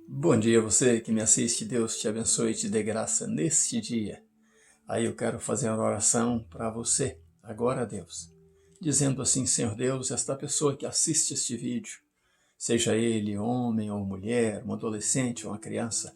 Bom dia, você que me assiste. Deus te abençoe e te dê graça neste dia. Aí eu quero fazer uma oração para você, agora, Deus, dizendo assim: Senhor Deus, esta pessoa que assiste este vídeo, seja ele homem ou mulher, um adolescente ou uma criança,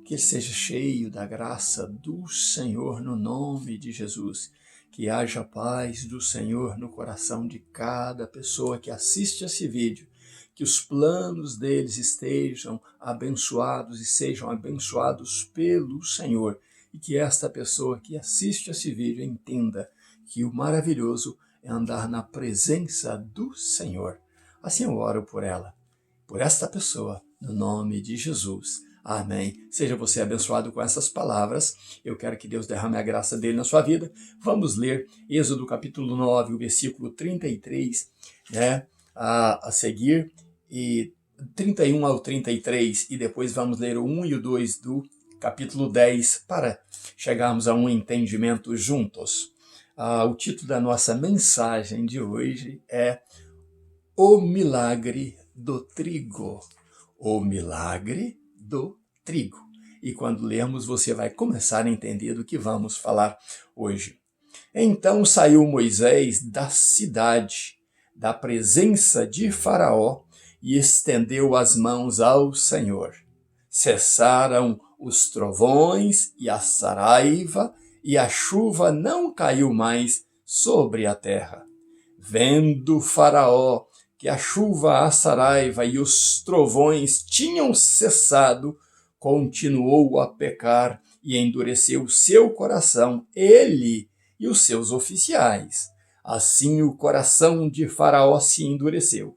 que ele seja cheio da graça do Senhor no nome de Jesus. Que haja paz do Senhor no coração de cada pessoa que assiste esse vídeo. Que os planos deles estejam abençoados e sejam abençoados pelo Senhor. E que esta pessoa que assiste esse vídeo entenda que o maravilhoso é andar na presença do Senhor. Assim eu oro por ela, por esta pessoa, no nome de Jesus. Amém. Seja você abençoado com essas palavras. Eu quero que Deus derrame a graça dele na sua vida. Vamos ler Êxodo capítulo 9, o versículo 33, a seguir, e 31 ao 33, e depois vamos ler o 1 e o 2 do capítulo 10, para chegarmos a um entendimento juntos. O título da nossa mensagem de hoje é O Milagre do Trigo. O Milagre do Trigo. E quando lermos, você vai começar a entender do que vamos falar hoje. Então saiu Moisés da cidade, da presença de Faraó, e estendeu as mãos ao Senhor. Cessaram os trovões e a saraiva, e a chuva não caiu mais sobre a terra. Vendo Faraó que a chuva, a saraiva e os trovões tinham cessado, continuou a pecar e endureceu seu coração, ele e os seus oficiais. Assim o coração de Faraó se endureceu,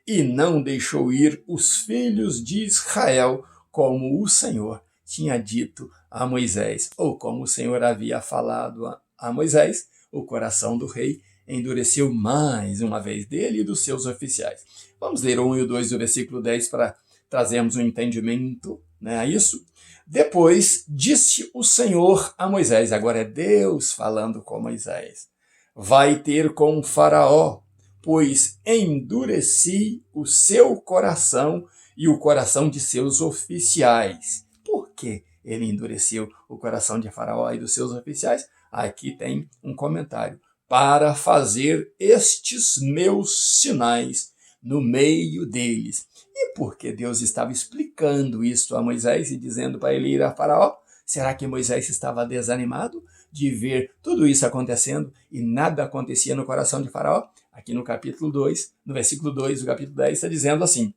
e não deixou ir os filhos de Israel, como o Senhor tinha dito a Moisés, ou como o Senhor havia falado a Moisés. O coração do rei endureceu mais uma vez dele e dos seus oficiais. Vamos ler o 1 e o 2 do versículo 10 para trazermos um entendimento, a isso. Depois disse o Senhor a Moisés, agora é Deus falando com Moisés: vai ter com Faraó, pois endureci o seu coração e o coração de seus oficiais. Por que ele endureceu o coração de Faraó e dos seus oficiais? Aqui tem um comentário: para fazer estes meus sinais no meio deles. E por que Deus estava explicando isso a Moisés e dizendo para ele ir a Faraó? Será que Moisés estava desanimado de ver tudo isso acontecendo e nada acontecia no coração de Faraó? Aqui no capítulo 2, no versículo 2 do capítulo 10, está dizendo assim: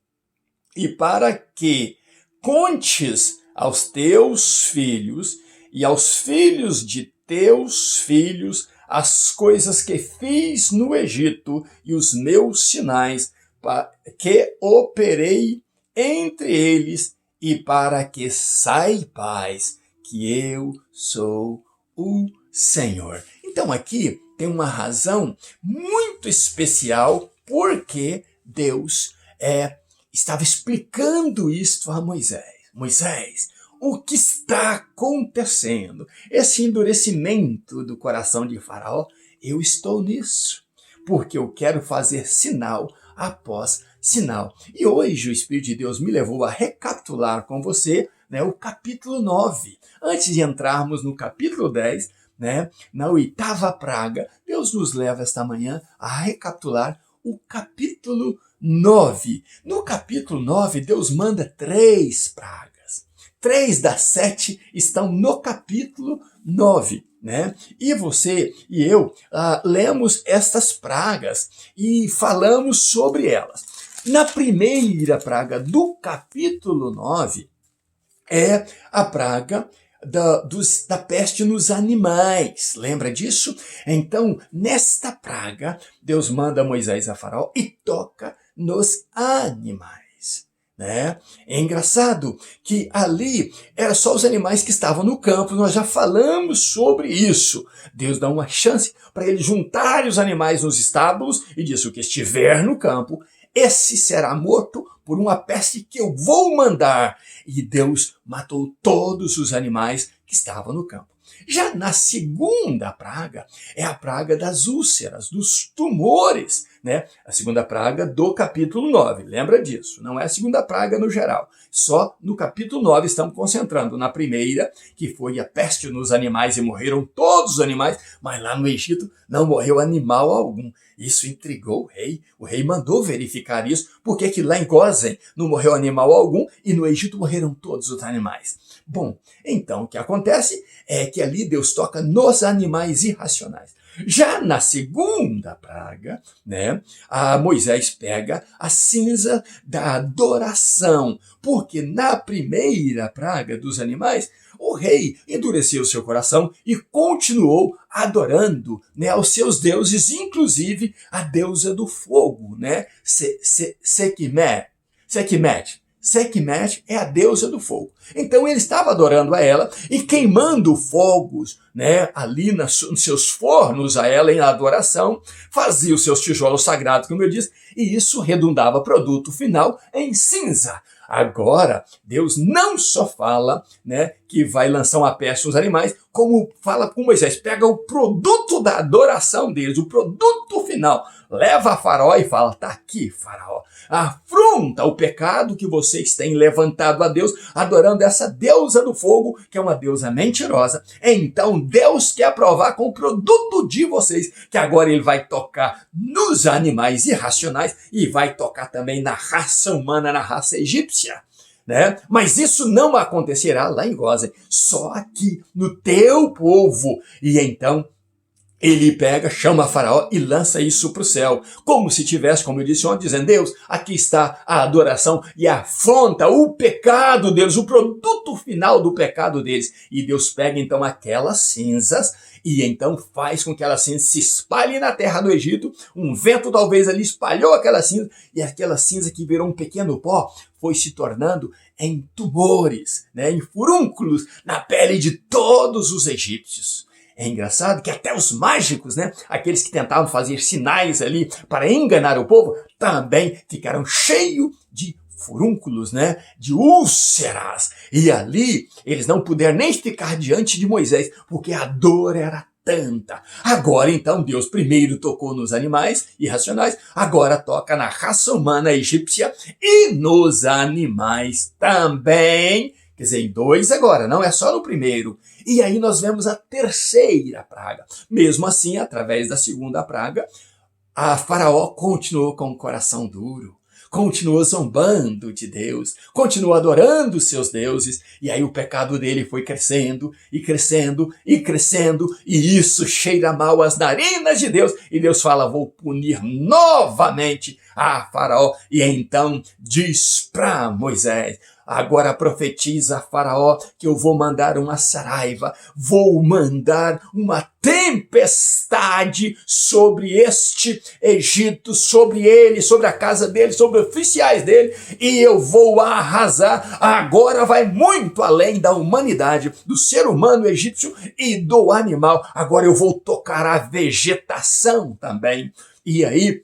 e para que contes aos teus filhos e aos filhos de teus filhos as coisas que fiz no Egito e os meus sinais que operei entre eles, e para que saibais que eu sou o Senhor. Então aqui tem uma razão muito especial porque Deus estava explicando isto a Moisés. Moisés, o que está acontecendo? Esse endurecimento do coração de Faraó, eu estou nisso, porque eu quero fazer sinal após sinal. E hoje o Espírito de Deus me levou a recapitular com você o capítulo 9. Antes de entrarmos no capítulo 10, na oitava praga, Deus nos leva esta manhã a recapitular o capítulo 9. No capítulo 9, Deus manda 3 pragas. 3 das 7 estão no capítulo 9. E você e eu lemos estas pragas e falamos sobre elas. Na primeira praga do capítulo 9 é a praga da peste nos animais. Lembra disso? Então, nesta praga, Deus manda Moisés a Faraó e toca nos animais. É engraçado que ali eram só os animais que estavam no campo. Nós já falamos sobre isso. Deus dá uma chance para ele juntar os animais nos estábulos e diz: o que estiver no campo, esse será morto por uma peste que eu vou mandar. E Deus matou todos os animais que estavam no campo. Já na segunda praga, é a praga das úlceras, dos tumores né? A segunda praga do capítulo 9, lembra disso, não é a segunda praga no geral. Só no capítulo 9 estamos concentrando na primeira, que foi a peste nos animais e morreram todos os animais, mas lá no Egito não morreu animal algum. Isso intrigou o rei. O rei mandou verificar isso, porque que lá em Gósen não morreu animal algum e no Egito morreram todos os animais. Bom, então o que acontece é que ali Deus toca nos animais irracionais. Já na segunda praga, né, Moisés pega a cinza da adoração, porque na primeira praga dos animais, o rei endureceu seu coração e continuou adorando, né, aos seus deuses, inclusive a deusa do fogo, né, Sekhmet. Sekhmet é a deusa do fogo. Então ele estava adorando a ela e queimando fogos, né, ali nos seus fornos a ela em adoração, fazia os seus tijolos sagrados, como eu disse, e isso redundava produto final em cinza. Agora, Deus não só fala, né, que vai lançar uma peste nos animais, como fala com Moisés, pega o produto da adoração deles, o produto final, leva a Faraó e fala, tá aqui, Faraó, afronta o pecado que vocês têm levantado a Deus, adorando essa deusa do fogo, que é uma deusa mentirosa. Então Deus quer provar com o produto de vocês, que agora ele vai tocar nos animais irracionais e vai tocar também na raça humana, na raça egípcia. Né? Mas isso não acontecerá lá em Gósen, só aqui no teu povo. E então ele pega, chama Faraó e lança isso para o céu, como se tivesse, como eu disse ontem, dizendo, Deus, aqui está a adoração e afronta o pecado deles, o produto final do pecado deles. E Deus pega então aquelas cinzas e então faz com que aquelas cinzas se espalhem na terra do Egito. Um vento talvez ali espalhou aquela cinza e aquela cinza que virou um pequeno pó foi se tornando em tumores, né, em furúnculos na pele de todos os egípcios. É engraçado que até os mágicos, né, aqueles que tentavam fazer sinais ali para enganar o povo, também ficaram cheios de furúnculos, né, de úlceras. E ali eles não puderam nem ficar diante de Moisés, porque a dor era tanta. Agora então Deus primeiro tocou nos animais irracionais, agora toca na raça humana egípcia e nos animais também. Quer dizer, em dois agora, não é só no primeiro. E aí nós vemos a terceira praga. Mesmo assim, através da segunda praga, a Faraó continuou com o coração duro, continuou zombando de Deus, continuou adorando seus deuses, e aí o pecado dele foi crescendo, e crescendo, e crescendo, e isso cheira mal às narinas de Deus, e Deus fala, vou punir novamente a Faraó, e então diz para Moisés, agora profetiza a Faraó que eu vou mandar uma saraiva, vou mandar uma tempestade sobre este Egito, sobre ele, sobre a casa dele, sobre oficiais dele, e eu vou arrasar. Agora vai muito além da humanidade, do ser humano egípcio e do animal. Agora eu vou tocar a vegetação também. E aí,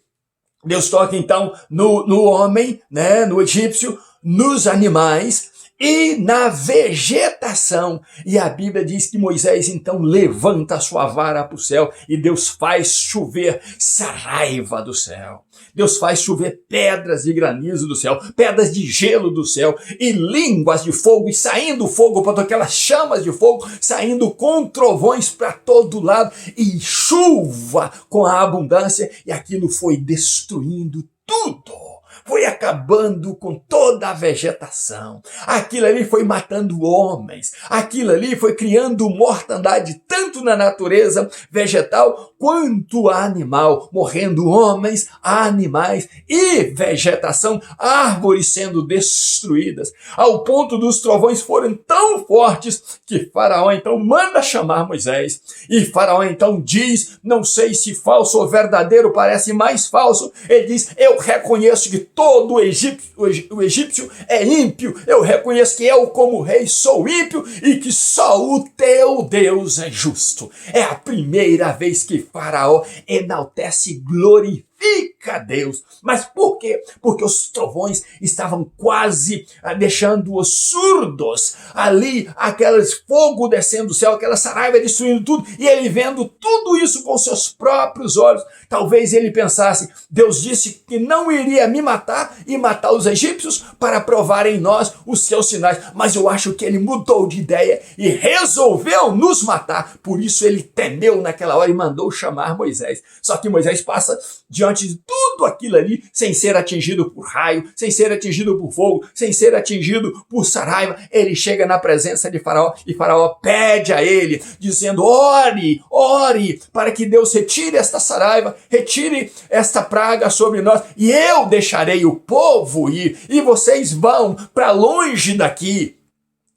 Deus toca então no homem, né, no egípcio, nos animais e na vegetação. E a Bíblia diz que Moisés então levanta a sua vara para o céu e Deus faz chover saraiva do céu. Deus faz chover pedras de granizo do céu, pedras de gelo do céu e línguas de fogo, e saindo fogo para aquelas chamas de fogo, saindo com trovões para todo lado e chuva com a abundância, e aquilo foi destruindo tudo. Foi acabando com toda a vegetação. Aquilo ali foi matando homens. Aquilo ali foi criando mortandade tanto na natureza vegetal quanto animal, morrendo homens, animais e vegetação, árvores sendo destruídas, ao ponto dos trovões forem tão fortes que Faraó então manda chamar Moisés. E Faraó então diz, não sei se falso ou verdadeiro, parece mais falso, ele diz, eu reconheço que todo o egípcio é ímpio, eu reconheço que eu como rei sou ímpio e que só o teu Deus é justo. É a primeira vez que Faraó enaltece e glorifica glorifica a Deus. Mas por quê? Porque os trovões estavam quase deixando-os surdos. Ali, aqueles fogo descendo do céu, aquela saraiva destruindo tudo, e ele vendo tudo isso com seus próprios olhos. Talvez ele pensasse, Deus disse que não iria me matar e matar os egípcios para provar em nós os seus sinais. Mas eu acho que ele mudou de ideia e resolveu nos matar. Por isso ele temeu naquela hora e mandou chamar Moisés. Só que Moisés passa diante de tudo aquilo ali, sem ser atingido por raio, sem ser atingido por fogo, sem ser atingido por saraiva. Ele chega na presença de Faraó e Faraó pede a ele, dizendo, ore para que Deus retire esta saraiva, retire esta praga sobre nós, e eu deixarei o povo ir, e vocês vão para longe daqui.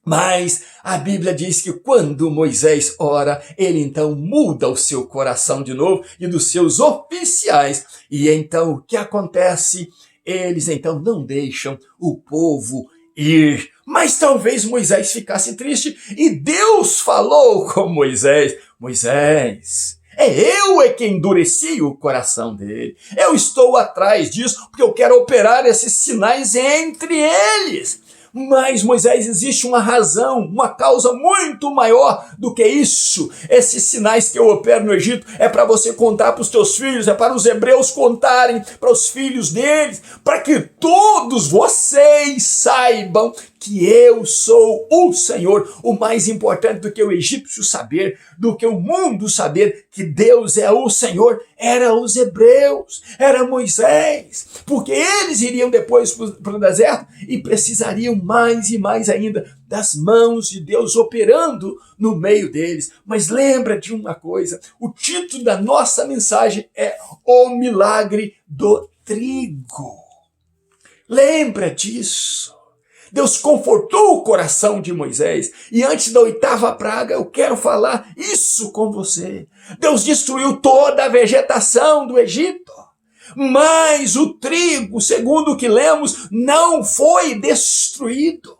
Mas a Bíblia diz que quando Moisés ora, ele então muda o seu coração de novo e dos seus oficiais. E então o que acontece? Eles então não deixam o povo ir. Mas talvez Moisés ficasse triste e Deus falou com Moisés, Moisés, eu é que endureci o coração dele. Eu estou atrás disso porque eu quero operar esses sinais entre eles. Mas, Moisés, existe uma razão, uma causa muito maior do que isso. Esses sinais que eu opero no Egito é para você contar para os teus filhos, é para os hebreus contarem para os filhos deles, para que todos vocês saibam que eu sou o Senhor. O mais importante do que o egípcio saber, do que o mundo saber que Deus é o Senhor, era os hebreus, era Moisés, porque eles iriam depois para o deserto e precisariam mais e mais ainda das mãos de Deus operando no meio deles. Mas lembra de uma coisa, o título da nossa mensagem é O Milagre do Trigo. Lembra disso. Deus confortou o coração de Moisés. E antes da 8ª praga, eu quero falar isso com você. Deus destruiu toda a vegetação do Egito. Mas o trigo, segundo o que lemos, não foi destruído.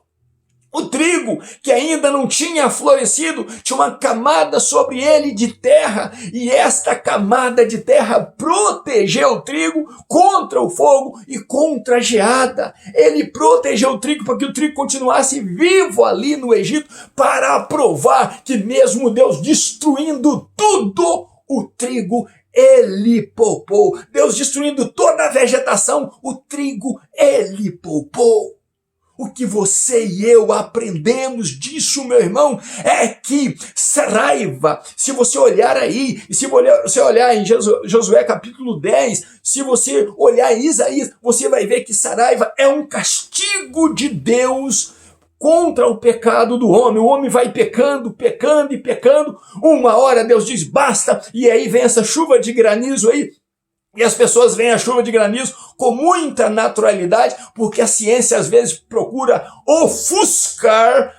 O trigo, que ainda não tinha florescido, tinha uma camada sobre ele de terra, e esta camada de terra protegeu o trigo contra o fogo e contra a geada. Ele protegeu o trigo para que o trigo continuasse vivo ali no Egito, para provar que mesmo Deus destruindo tudo, o trigo ele poupou. Deus destruindo toda a vegetação, o trigo ele poupou. O que você e eu aprendemos disso, meu irmão, é que saraiva, se você olhar aí, e se você olhar em Josué capítulo 10, se você olhar em Isaías, você vai ver que saraiva é um castigo de Deus contra o pecado do homem. O homem vai pecando, pecando e pecando. Uma hora Deus diz basta, e aí vem essa chuva de granizo aí, e as pessoas veem a chuva de granizo com muita naturalidade, porque a ciência às vezes procura ofuscar,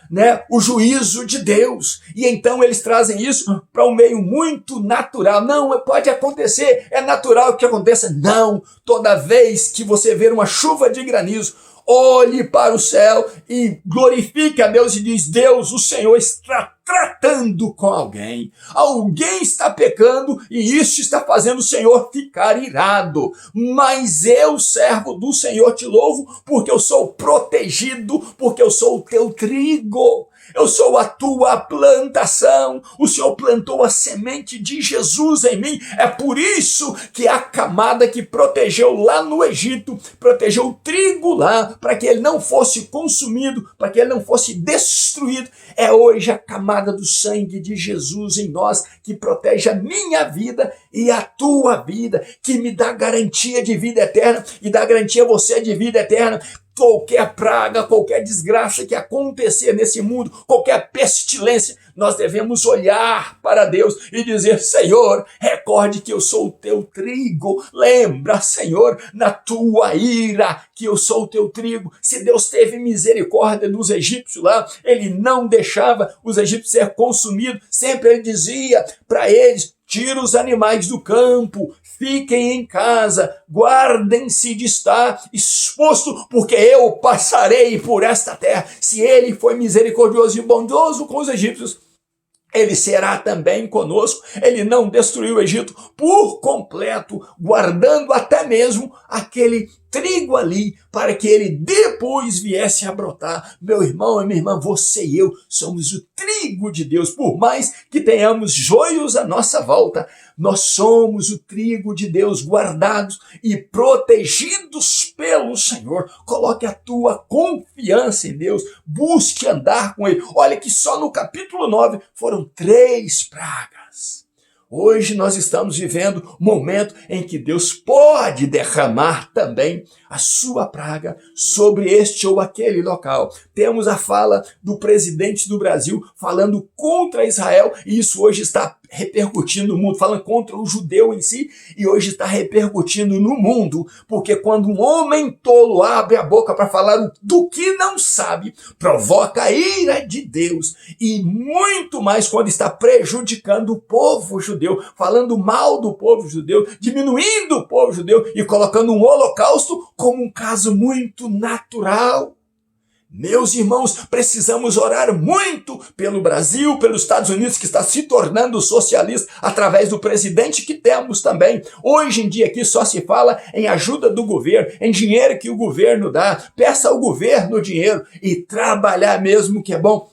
o juízo de Deus. E então eles trazem isso para um meio muito natural. Não, pode acontecer, é natural que aconteça. Não, toda vez que você ver uma chuva de granizo, olhe para o céu e glorifique a Deus e diz, Deus, o Senhor está tratando com alguém. Alguém está pecando e isso está fazendo o Senhor ficar irado. Mas eu, servo do Senhor, te louvo porque eu sou protegido, porque eu sou o teu trigo. Eu sou a tua plantação. O Senhor plantou a semente de Jesus em mim. É por isso que a camada que protegeu lá no Egito, protegeu o trigo lá, para que ele não fosse consumido, para que ele não fosse destruído, é hoje a camada do sangue de Jesus em nós, que protege a minha vida e a tua vida, que me dá garantia de vida eterna e dá garantia a você de vida eterna. Qualquer praga, qualquer desgraça que acontecer nesse mundo, qualquer pestilência, nós devemos olhar para Deus e dizer, Senhor, recorde que eu sou o teu trigo. Lembra, Senhor, na tua ira, que eu sou o teu trigo. Se Deus teve misericórdia dos egípcios lá, ele não deixava os egípcios ser consumidos. Sempre ele dizia para eles, tira os animais do campo, fiquem em casa, guardem-se de estar exposto, porque eu passarei por esta terra. Se ele foi misericordioso e bondoso com os egípcios, Ele será também conosco. Ele não destruiu o Egito por completo, guardando até mesmo aquele trigo ali, para que ele depois viesse a brotar. Meu irmão e minha irmã, você e eu somos o trigo de Deus. Por mais que tenhamos joios à nossa volta, nós somos o trigo de Deus, guardados e protegidos pelo Senhor. Coloque a tua confiança em Deus, busque andar com Ele. Olha que só no capítulo 9 foram 3 pragas. Hoje nós estamos vivendo um momento em que Deus pode derramar também a sua praga sobre este ou aquele local. Temos a fala do presidente do Brasil falando contra Israel, e isso hoje está repercutindo no mundo, falando contra o judeu em si, e hoje está repercutindo no mundo, porque quando um homem tolo abre a boca para falar do que não sabe, provoca a ira de Deus, e muito mais quando está prejudicando o povo judeu, falando mal do povo judeu, diminuindo o povo judeu e colocando um holocausto como um caso muito natural. Meus irmãos, precisamos orar muito pelo Brasil, pelos Estados Unidos, que está se tornando socialista através do presidente que temos também. Hoje em dia aqui só se fala em ajuda do governo, em dinheiro que o governo dá. Peça ao governo dinheiro e trabalhar mesmo, que é bom.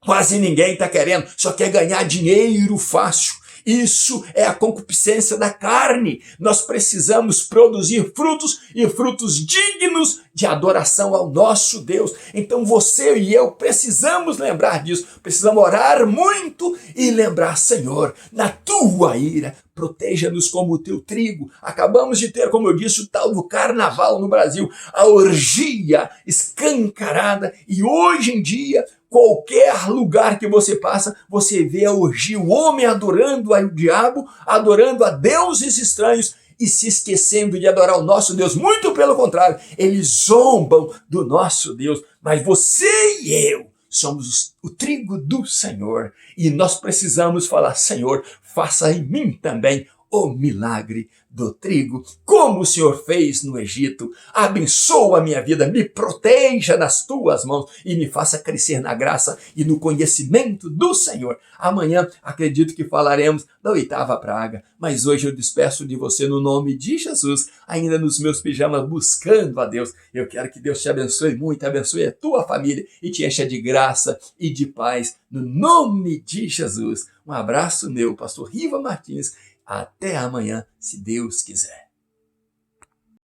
Quase ninguém está querendo, só quer ganhar dinheiro fácil. Isso é a concupiscência da carne. Nós precisamos produzir frutos e frutos dignos de adoração ao nosso Deus. Então você e eu precisamos lembrar disso. Precisamos orar muito e lembrar, Senhor, na tua ira, proteja-nos como o teu trigo. Acabamos de ter, como eu disse, o tal do carnaval no Brasil, a orgia escancarada, e hoje em dia, qualquer lugar que você passa, você vê a orgia, o homem adorando ao diabo, adorando a deuses estranhos e se esquecendo de adorar o nosso Deus. Muito pelo contrário, eles zombam do nosso Deus. Mas você e eu somos o trigo do Senhor, e nós precisamos falar, Senhor, faça em mim também o milagre do trigo, como o Senhor fez no Egito. Abençoa a minha vida, me proteja nas tuas mãos e me faça crescer na graça e no conhecimento do Senhor. Amanhã acredito que falaremos da 8ª praga, mas hoje eu despeço de você no nome de Jesus, ainda nos meus pijamas, buscando a Deus. Eu quero que Deus te abençoe muito, abençoe a tua família e te encha de graça e de paz, no nome de Jesus. Um abraço meu, pastor Riva Martins. Até amanhã, se Deus quiser.